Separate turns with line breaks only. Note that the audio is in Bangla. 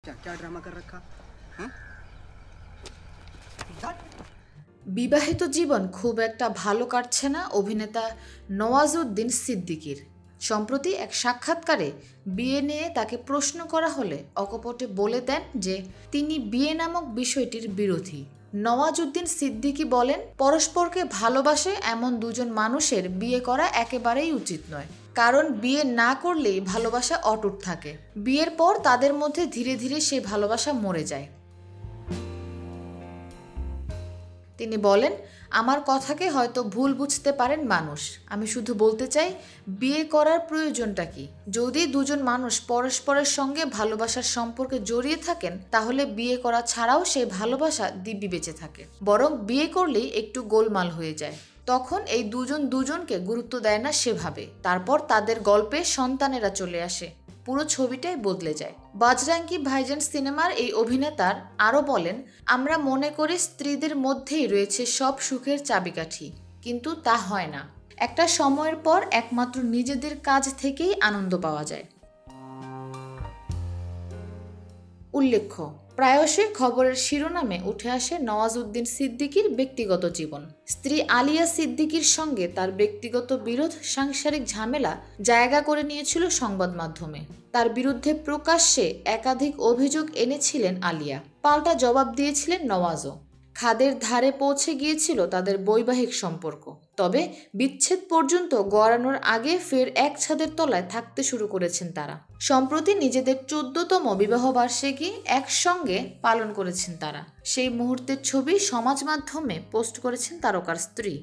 क्या ड्रामा कर रखा हाँ?
বিবাহিত জীবন খুব একটা ভালো কাটছে না অভিনেতা নওয়াজউদ্দিন সিদ্দিকীর। সম্প্রতি এক সাক্ষাৎকারে বিয়ে নিয়ে তাকে প্রশ্ন করা হলে অকপটে বলে দেন যে তিনি বিয়ে নামক বিষয়টির বিরোধী। নওয়াজউদ্দিন সিদ্দিকী বলেন, পরস্পরকে ভালোবাসে এমন দুজন মানুষের বিয়ে করা একেবারেই উচিত নয়, কারণ বিয়ে না করলেই ভালোবাসা অটুট থাকে। বিয়ের পর তাদের মধ্যে ধীরে ধীরে সেই ভালোবাসা মরে যায়। তিনি বলেন, আমার কথাকে হয়তো ভুল বুঝতে পারেন মানুষ। আমি শুধু বলতে চাই, বিয়ে করার প্রয়োজনটা কি? যদি দুজন মানুষ পরস্পরের সঙ্গে ভালোবাসার সম্পর্কে জড়িয়ে থাকেন, তাহলে বিয়ে করা ছাড়াও সেই ভালোবাসা দিব্যি বেঁচে থাকে। বরং বিয়ে করলেই একটু গোলমাল হয়ে যায়। তখন এই দুজন দুজনকে গুরুত্ব দেয় না সেভাবে। তারপর তাদের গল্পে সন্তানেরা চলে আসে, পুরো ছবিটাই বদলে যায়। বাজরাঙ্গি ভাইজান সিনেমার এই অভিনেতার আরও বলেন, আমরা মনে করি স্ত্রীদের মধ্যেই রয়েছে সব সুখের চাবিকাঠি, কিন্তু তা হয় না। একটা সময়ের পর একমাত্র নিজেদের কাজ থেকেই আনন্দ পাওয়া যায়। উল্লেখ্য, প্রায়শই খবরের শিরোনামে উঠে আসে নওয়াজউদ্দিন সিদ্দিকীর ব্যক্তিগত জীবন। স্ত্রী আলিয়া সিদ্দিকীর সঙ্গে তার ব্যক্তিগত বিরোধ, সাংসারিক ঝামেলা জায়গা করে নিয়েছিল সংবাদ মাধ্যমে। তার বিরুদ্ধে প্রকাশ্যে একাধিক অভিযোগ এনেছিলেন আলিয়া, পাল্টা জবাব দিয়েছিলেন নওয়াজও। খাদের ধারে পৌঁছে গিয়েছিল তাদের বৈবাহিক সম্পর্ক। তবে বিচ্ছেদ পর্যন্ত গড়ানোর আগে ফের এক ছাদের তলায় থাকতে শুরু করেছেন তারা। সম্প্রতি নিজেদের 14তম বিবাহবার্ষিকী একসঙ্গে পালন করেছেন তারা। সেই মুহূর্তের ছবি সমাজ মাধ্যমে পোস্ট করেছেন তারকার স্ত্রী।